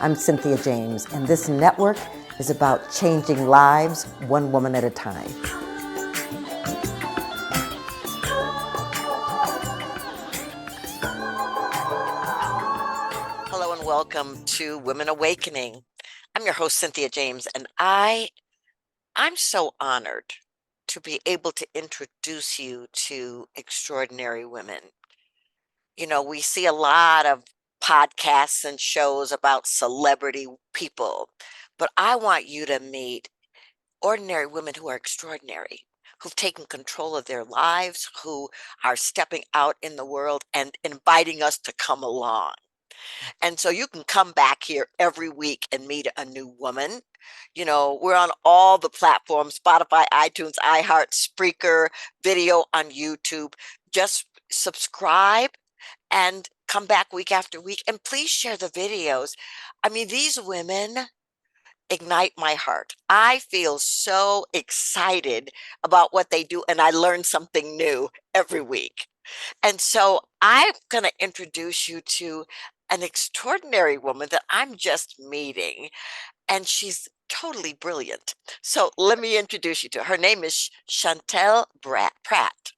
I'm Cynthia James, and this network is about changing lives one woman at a time. Hello and welcome to Women Awakening. I'm your host, Cynthia James, and I'm so honored to be able to introduce you to extraordinary women. You know, we see a lot of podcasts and shows about celebrity people, but I want you to meet ordinary women who are extraordinary, who've taken control of their lives, who are stepping out in the world and inviting us to come along. And so you can come back here every week and meet a new woman. You know, we're on all the platforms, Spotify, iTunes, iHeart, Spreaker, video on YouTube. Just subscribe and come back week after week. And please share the videos. I mean, these women ignite my heart. I feel so excited about what they do, and I learn something new every week. And so I'm going to introduce you to an extraordinary woman that I'm just meeting, and she's totally brilliant. So let me introduce you to her. Her name is Chantel Prat.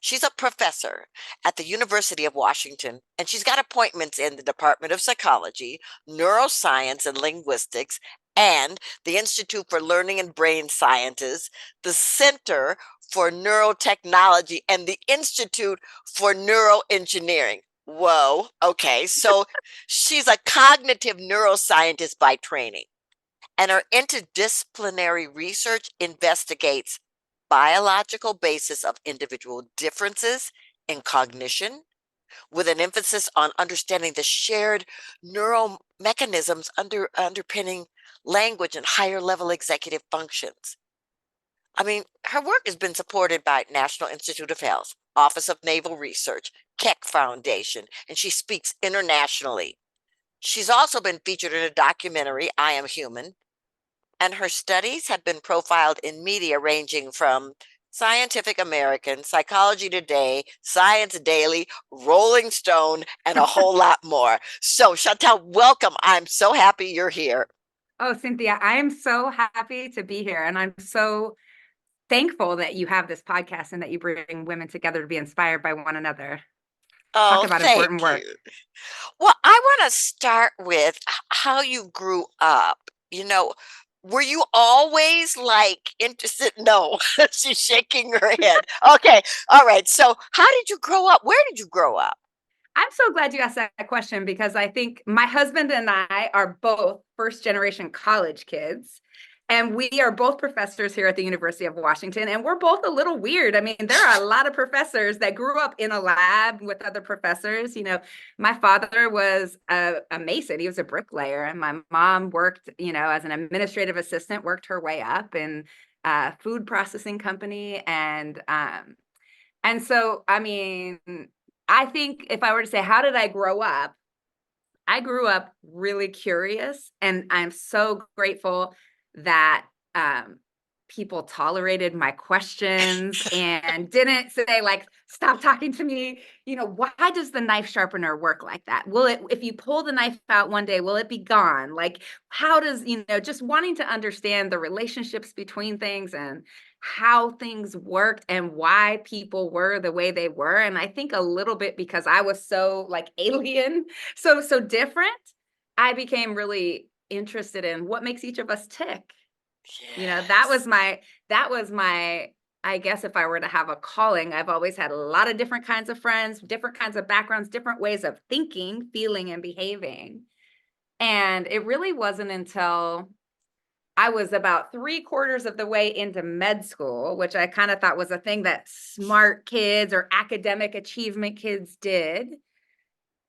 She's a professor at the University of Washington, and she's got appointments in the Department of Psychology, Neuroscience and Linguistics, and the Institute for Learning and Brain Sciences, the Center for Neurotechnology, and the Institute for Neuroengineering. Whoa. Okay. So she's a cognitive neuroscientist by training, and her interdisciplinary research investigates biological basis of individual differences in cognition, with an emphasis on understanding the shared neural mechanisms underpinning language and higher level executive functions. I mean, her work has been supported by National Institute of Health, Office of Naval Research, Keck Foundation, and she speaks internationally. She's also been featured in a documentary, I Am Human, and her studies have been profiled in media ranging from Scientific American, Psychology Today, Science Daily, Rolling Stone, and a whole lot more. So, Chantel, welcome. I'm so happy you're here. Oh, Cynthia, I am so happy to be here. And I'm so thankful that you have this podcast and that you bring women together to be inspired by one another. Talk about important work. Well, I want to start with how you grew up. You know, were you always like interested? No, she's shaking her head. Okay. All right. So, how did you grow up? Where did you grow up? I'm so glad you asked that question because I think my husband and I are both first generation college kids. And we are both professors here at the University of Washington, and we're both a little weird. I mean, there are a lot of professors that grew up in a lab with other professors. You know, my father was a mason. He was a bricklayer, and my mom worked, as an administrative assistant, worked her way up in a food processing company. And so, I mean, I think if I were to say, how did I grow up? I grew up really curious, and I'm so grateful that people tolerated my questions and didn't say like, stop talking to me. Why does the knife sharpener work like that? Will it, if you pull the knife out one day, will it be gone? Like, how does, just wanting to understand the relationships between things and how things worked and why people were the way they were. And I think a little bit because I was so like alien, so different, I became really interested in what makes each of us tick. Yes. That was my, I guess if I were to have a calling, I've always had a lot of different kinds of friends, different kinds of backgrounds, different ways of thinking, feeling, and behaving. And it really wasn't until I was about 3/4 of the way into med school, which I kind of thought was a thing that smart kids or academic achievement kids did,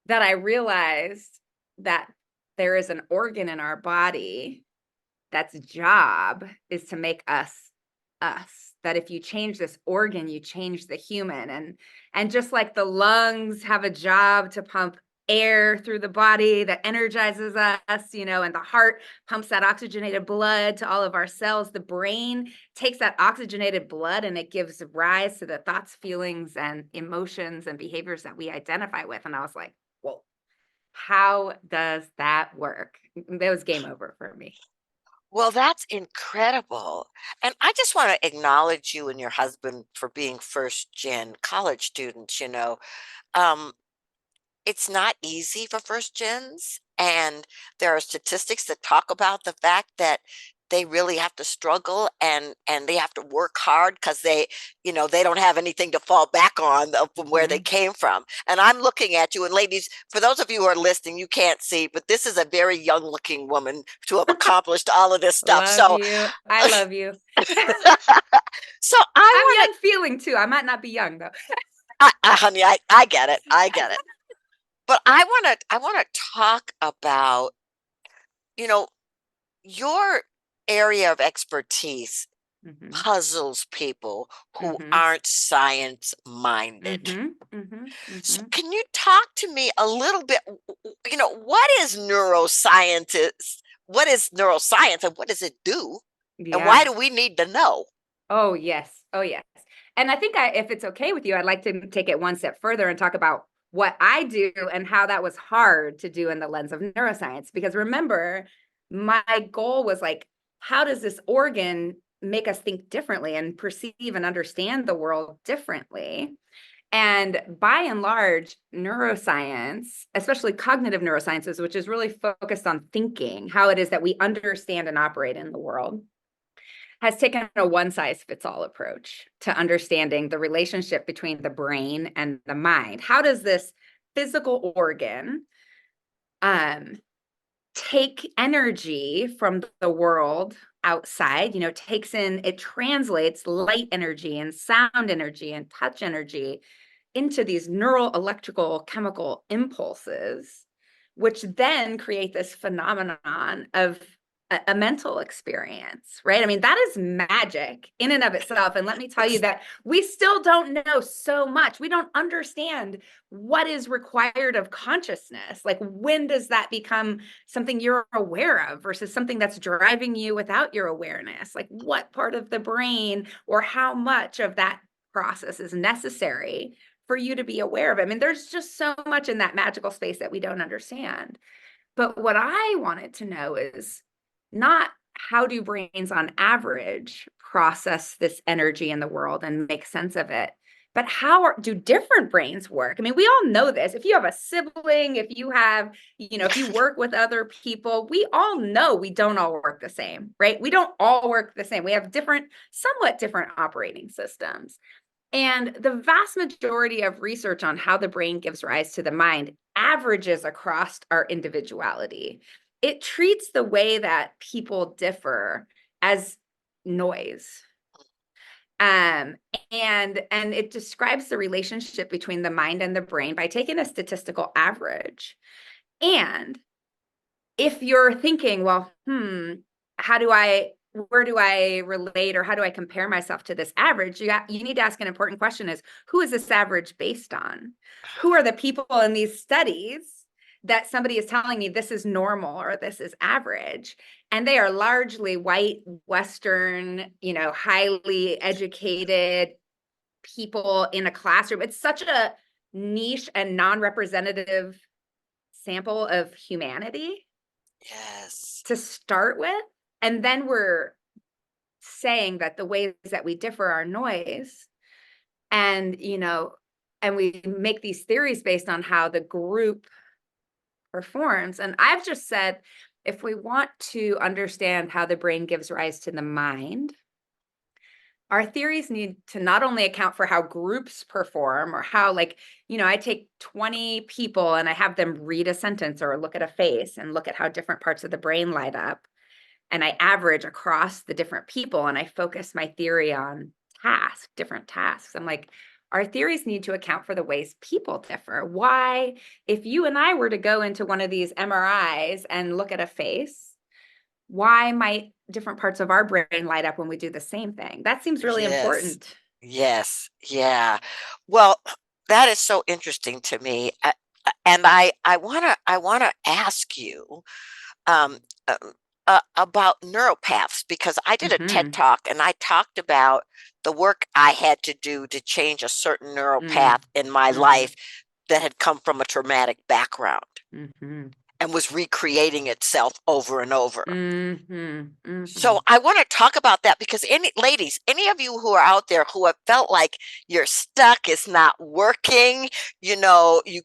that I realized that there is an organ in our body that's job is to make us us. That if you change this organ, you change the human. And just like the lungs have a job to pump air through the body that energizes us, and the heart pumps that oxygenated blood to all of our cells, the brain takes that oxygenated blood and it gives rise to the thoughts, feelings, and emotions and behaviors that we identify with. And I was like, whoa, how does that work? That was game over for me. Well, that's incredible. And I just want to acknowledge you and your husband for being first gen college students, you know. Um, it's not easy for first gens, and there are statistics that talk about the fact that they really have to struggle and they have to work hard because they don't have anything to fall back on from where they Mhm. came from. And I'm looking at you, and ladies, for those of you who are listening, you can't see, but this is a very young looking woman to have accomplished all of this stuff. Love So you. I love you. so I I'm want young feeling too. I might not be young though. honey, I get it. I get it. But I want to talk about, you know, your area of expertise Mhm. puzzles people who Mhm. aren't science minded. Mhm. Mhm. So Mhm. can you talk to me a little bit, what is neuroscience? What is neuroscience and what does it do? And why Yeah. do we need to know? Oh, yes. Oh, yes. And I think if it's okay with you, I'd like to take it one step further and talk about what I do and how that was hard to do in the lens of neuroscience. Because remember, my goal was like, how does this organ make us think differently and perceive and understand the world differently? And by and large, neuroscience, especially cognitive neurosciences, which is really focused on thinking, how it is that we understand and operate in the world, has taken a one size fits all approach to understanding the relationship between the brain and the mind. How does this physical organ um, take energy from the world outside, takes in, it translates light energy and sound energy and touch energy into these neural electrical chemical impulses, which then create this phenomenon of a mental experience, right? I mean, that is magic in and of itself. And let me tell you that we still don't know so much. We don't understand what is required of consciousness. Like, when does that become something you're aware of versus something that's driving you without your awareness? Like, what part of the brain or how much of that process is necessary for you to be aware of it? I mean, there's just so much in that magical space that we don't understand. But what I wanted to know is not how do brains on average process this energy in the world and make sense of it, but do different brains work? I mean, we all know this. If you have a sibling, if you work with other people, we all know we don't all work the same, right? We don't all work the same. We have somewhat different operating systems. And the vast majority of research on how the brain gives rise to the mind averages across our individuality. It treats the way that people differ as noise. Um, and it describes the relationship between the mind and the brain by taking a statistical average. And if you're thinking, well, how do I, where do I relate or how do I compare myself to this average? You need to ask an important question: is who is this average based on? Who are the people in these studies that somebody is telling me this is normal or this is average? And they are largely white, Western, highly educated people in a classroom. It's such a niche and non-representative sample of humanity Yes. to start with. And then we're saying that the ways that we differ are noise. And, and we make these theories based on how the group performs. And I've just said, if we want to understand how the brain gives rise to the mind, our theories need to not only account for how groups perform or how, like, I take 20 people and I have them read a sentence or look at a face and look at how different parts of the brain light up, and I average across the different people and I focus my theory on different tasks. I'm like, our theories need to account for the ways people differ. Why, if you and I were to go into one of these MRIs and look at a face, why might different parts of our brain light up when we do the same thing? That seems really Yes. important. Yes. Yeah. Well, that is so interesting to me. And I want to ask you um, um, about neuropaths because I did a TED Mm-hmm. talk and I talked about the work I had to do to change a certain neural Mm-hmm. path in my Mm-hmm. life that had come from a traumatic background Mm-hmm. and was recreating itself over and over. Mm-hmm. So Mm-hmm. I want to talk about that because ladies, any of you who are out there who have felt like you're stuck, it's not working, you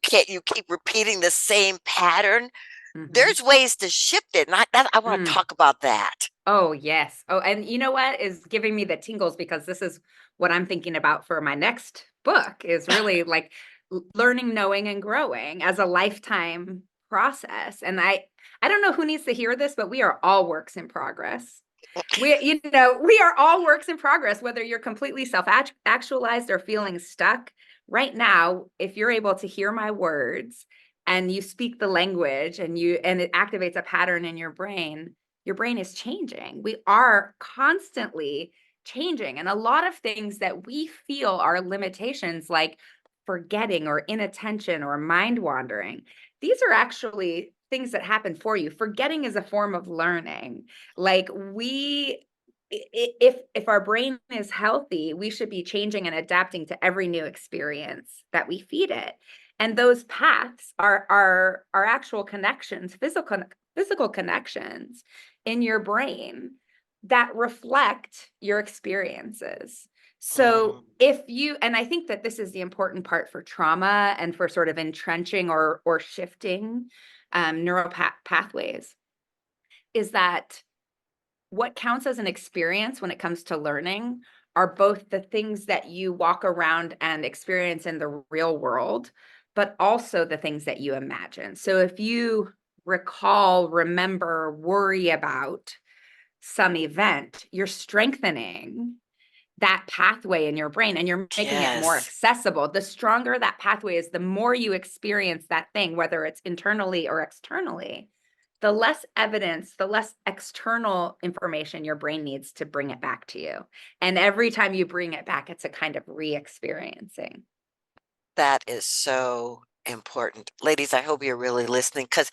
can't, you keep repeating the same pattern. Mm-hmm. There's ways to shift it. And I want to Mm. talk about that. Oh, yes. Oh, and you know what is giving me the tingles because this is what I'm thinking about for my next book is really like learning, knowing, and growing as a lifetime process. And I don't know who needs to hear this, but we are all works in progress. We are all works in progress, whether you're completely self-actualized or feeling stuck. Right now, if you're able to hear my words and you speak the language and it activates a pattern in your brain is changing. We are constantly changing. And a lot of things that we feel are limitations, like forgetting or inattention or mind wandering, these are actually things that happen for you. Forgetting is a form of learning. Like if our brain is healthy, we should be changing and adapting to every new experience that we feed it. And those paths are actual connections, physical connections in your brain that reflect your experiences. So Mhm. if you, and I think that this is the important part for trauma and for sort of entrenching or shifting neural pathways, is that what counts as an experience when it comes to learning are both the things that you walk around and experience in the real world, but also the things that you imagine. So if you recall, remember, worry about some event, you're strengthening that pathway in your brain and you're making it more Yes. accessible. The stronger that pathway is, the more you experience that thing, whether it's internally or externally, the less evidence, the less external information your brain needs to bring it back to you. And every time you bring it back, it's a kind of re-experiencing. That is so important. Ladies, I hope you're really listening because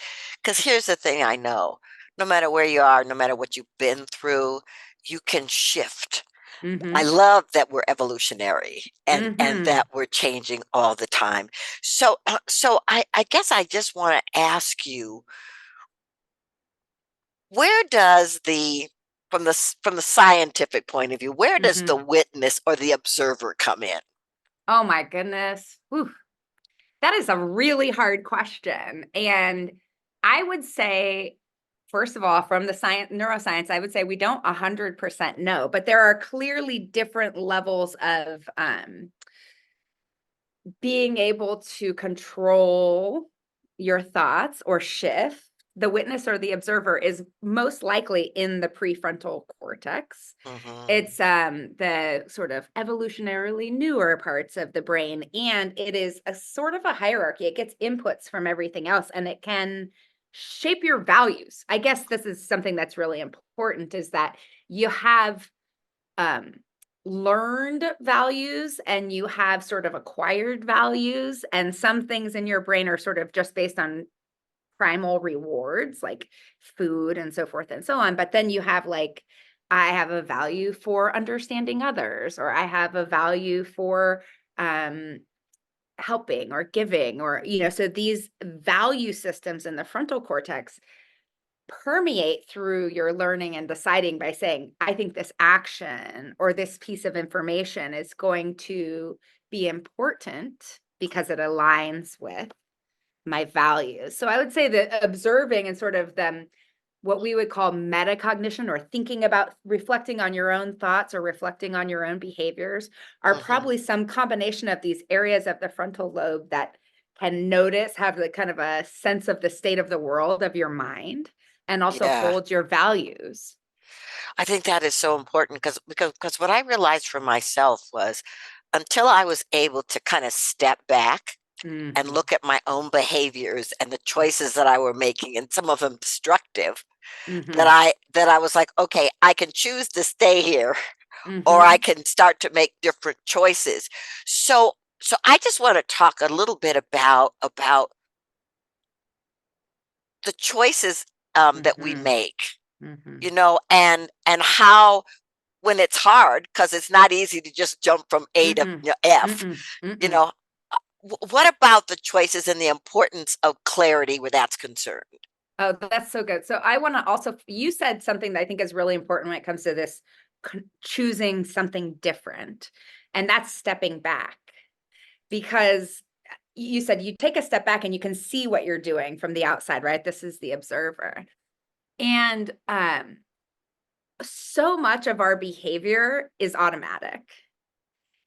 here's the thing I know. No matter where you are, no matter what you've been through, you can shift. I Mm-hmm. love that we're evolutionary and Mm-hmm. that we're changing all the time. So I guess I just want to ask you, where does from the scientific point of view, where does the Mm-hmm. witness or the observer come in? Oh my goodness. Whew. That is a really hard question. And I would say, first of all, from the science, neuroscience, I would say we don't 100% know, but there are clearly different levels of being able to control your thoughts or shift. The witness or the observer is most likely in the prefrontal cortex. Mhm. It's the sort of evolutionarily newer parts of the brain, and it is a sort of a hierarchy. It gets inputs from everything else, and it can shape your values. I guess this is something that's really important, is that you have um, learned values and you have sort of acquired values, and some things in your brain are sort of just based on primal rewards like food and so forth and so on. But then you have like, I have a value for understanding others, or I have a value for um, helping or giving, or, so these value systems in the frontal cortex permeate through your learning and deciding by saying, I think this action or this piece of information is going to be important because it aligns with my values. So I would say that observing and sort of them, what we would call metacognition, or thinking about reflecting on your own thoughts or reflecting on your own behaviors, are Mhm. probably some combination of these areas of the frontal lobe that can notice, have the kind of a sense of the state of the world of your mind, and also Yeah. hold your values. I think that is so important because what I realized for myself was until I was able to kind of step back and Mm-hmm. look at my own behaviors and the choices that I were making, and some of them destructive, Mm-hmm. that I was like, okay, I can choose to stay here or I Mm-hmm. can start to make different choices. So I just want to talk a little bit about the choices that we Mm-hmm. make, Mm-hmm. and how when it's hard because it's not easy to just jump from A to Mm-mm. F, Mm-mm. you Mm-mm. know, what about the choices and the importance of clarity where that's concerned? Oh, that's so good. So I want to also, you said something that I think is really important when it comes to this choosing something different, and that's stepping back. Because you said you take a step back and you can see what you're doing from the outside, right? This is the observer. And so much of our behavior is automatic.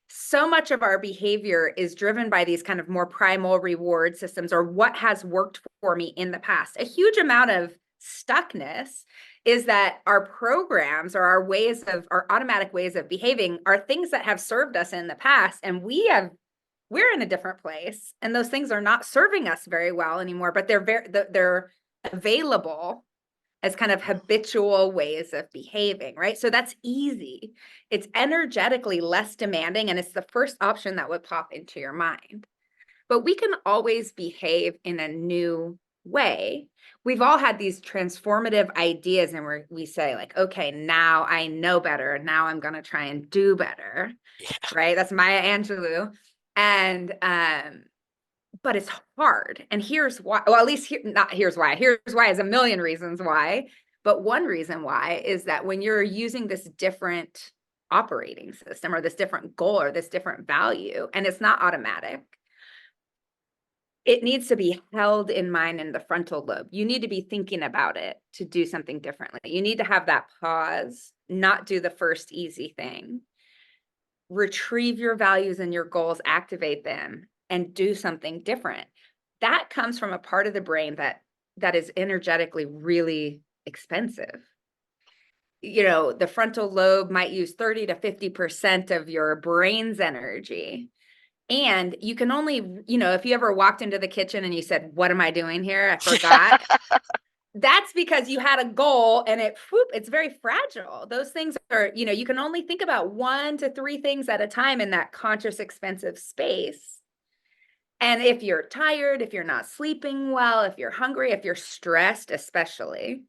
So much of our behavior is driven by these kind of more primal reward systems or what has worked for me in the past. A huge amount of stuckness is that our programs or our automatic ways of behaving are things that have served us in the past, and we're in a different place, and those things are not serving us very well anymore, but they're available as kind of habitual ways of behaving, right? So that's easy. It's energetically less demanding, and it's the first option that would pop into your mind. But we can always behave in a new way. We've all had these transformative ideas, and we say, like, okay, now I know better. Now I'm going to try and do better, Yeah. right? That's Maya Angelou. And but it's hard. And here's why. Well, at least not here's why. Here's why is a million reasons why. But one reason why is that when you're using this different operating system or this different goal or this different value, and it's not automatic, it needs to be held in mind in the frontal lobe. You need to be thinking about it to do something differently. You need to have that pause, not do the first easy thing, retrieve your values and your goals, activate them, and do something different. That comes from a part of the brain that is energetically really expensive. You know, the frontal lobe might use 30 to 50% of your brain's energy. And you can only, if you ever walked into the kitchen and you said, "What am I doing here? I forgot." That's because you had a goal and it's very fragile. Those things are, you can only think about 1 to 3 things at a time in that conscious, expensive space. And if you're tired, if you're not sleeping well, if you're hungry, if you're stressed, especially,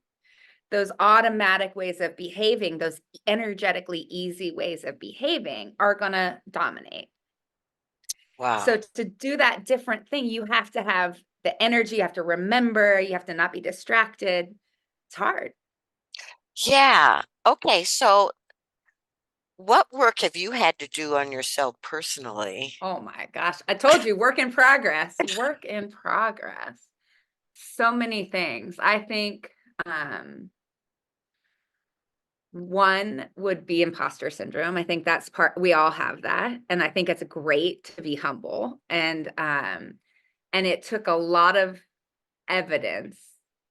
those automatic ways of behaving, those energetically easy ways of behaving are going to dominate. Wow. So to do that different thing, you have to have the energy, you have to remember, you have to not be distracted. It's hard. Yeah. Okay. So, what work have you had to do on yourself personally? Oh my gosh. I told you, work in progress, work in progress. So many things. I think one would be imposter syndrome. I think that's we all have that. And I think it's great to be humble. And it took a lot of evidence.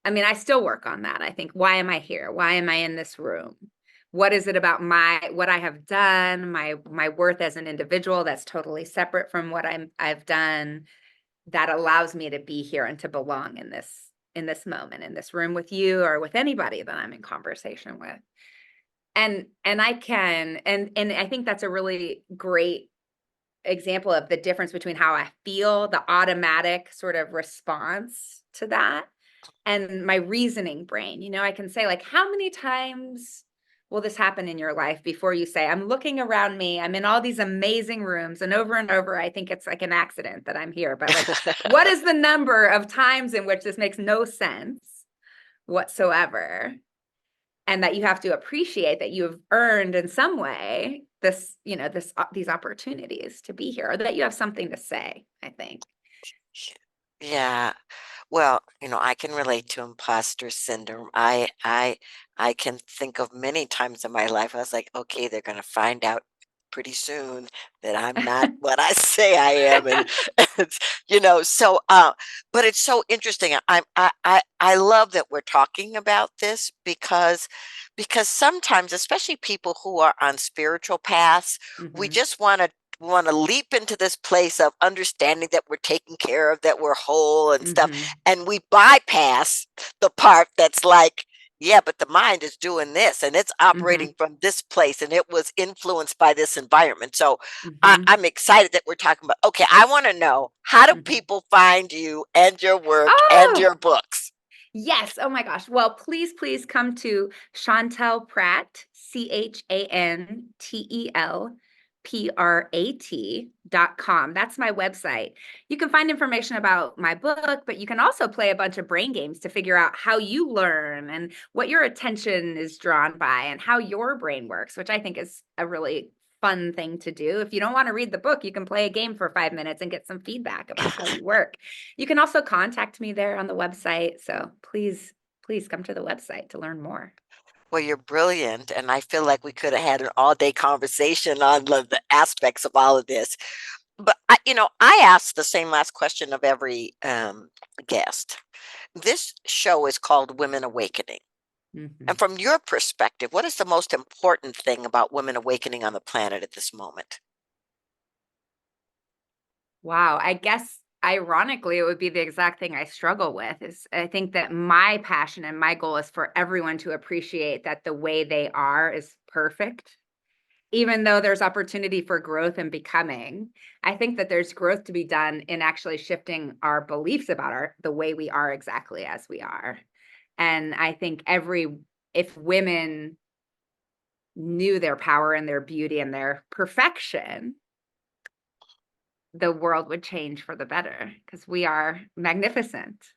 I mean, I still work on that. I think, why am I here? Why am I in this room? What is it about what I have done, my worth as an individual that's totally separate from what I've done, that allows me to be here and to belong in this moment, in this room with you or with anybody that I'm in conversation with. And I can, and I think that's a really great example of the difference between how I feel, the automatic sort of response to that, and my reasoning brain. I can say, like, how many times will this happen in your life before you say, "I'm looking around me, I'm in all these amazing rooms, and over, I think it's like an accident that I'm here." But, like, what is the number of times in which this makes no sense whatsoever? And that you have to appreciate that you have earned in some way these opportunities to be here, or that you have something to say, I think. Yeah. Well, I can relate to imposter syndrome. I can think of many times in my life I was like, okay, they're gonna find out pretty soon that I'm not what I say I am. And it's, so but it's so interesting. I love that we're talking about this because sometimes, especially people who are on spiritual paths, we Hmm. just want to leap into this place of understanding that we're taken care of, that we're whole and stuff. Hmm. And we bypass the part that's like, yeah, but the mind is doing this and it's Hmm. operating from this place and it was influenced by this environment. So Hmm. I'm excited that we're talking about, okay, I want to know, how do Hmm. people find you and your work and Oh, your books? yes. Oh my gosh. Well, please come to Chantel Prat, Chantel Prat.com. That's my website. You can find information about my book, but you can also play a bunch of brain games to figure out how you learn and what your attention is drawn by and how your brain works, which I think is a really fun thing to do. If you don't want to read the book, you can play a game for 5 minutes and get some feedback about how you work. You can also contact me there on the website. So please come to the website to learn more. Well, you're brilliant, and I feel like we could have had an all-day conversation on the aspects of all of this. But I ask the same last question of every guest. This show is called Women Awakening. And Mhm. from your perspective, what is the most important thing about women awakening on the planet at this moment? Wow, I guess ironically, it would be the exact thing I struggle with is I think that my passion and my goal is for everyone to appreciate that the way they are is perfect. Even though there's opportunity for growth and becoming, I think that there's growth to be done in actually shifting our beliefs about the way we are exactly as we are. And I think if women knew their power and their beauty and their perfection, the world would change for the better because we are magnificent.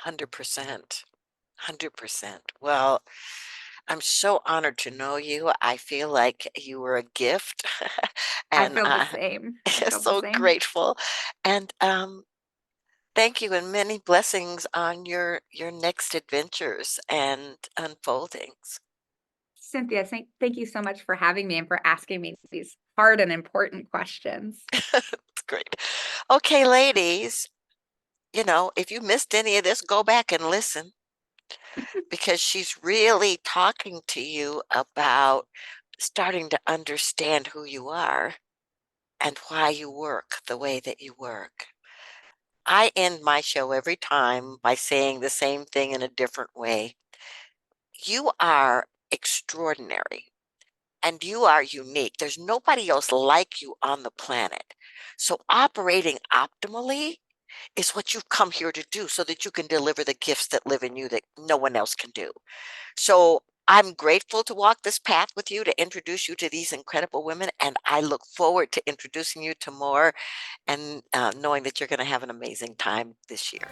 100%. 100%. Well, I'm so honored to know you. I feel like you were a gift, I and feel the same. I feel the so same. grateful. And thank you, and many blessings on your next adventures and unfoldings. Cynthia, thank you so much for having me and for asking me these hard and important questions. It's great. Okay, ladies, if you missed any of this, go back and listen because she's really talking to you about starting to understand who you are and why you work the way that you work. I end my show every time by saying the same thing in a different way. You are extraordinary and you are unique. There's nobody else like you on the planet. So, operating optimally is what you've come here to do so that you can deliver the gifts that live in you that no one else can do. So, I'm grateful to walk this path with you to introduce you to these incredible women. And I look forward to introducing you to more and knowing that you're going to have an amazing time this year.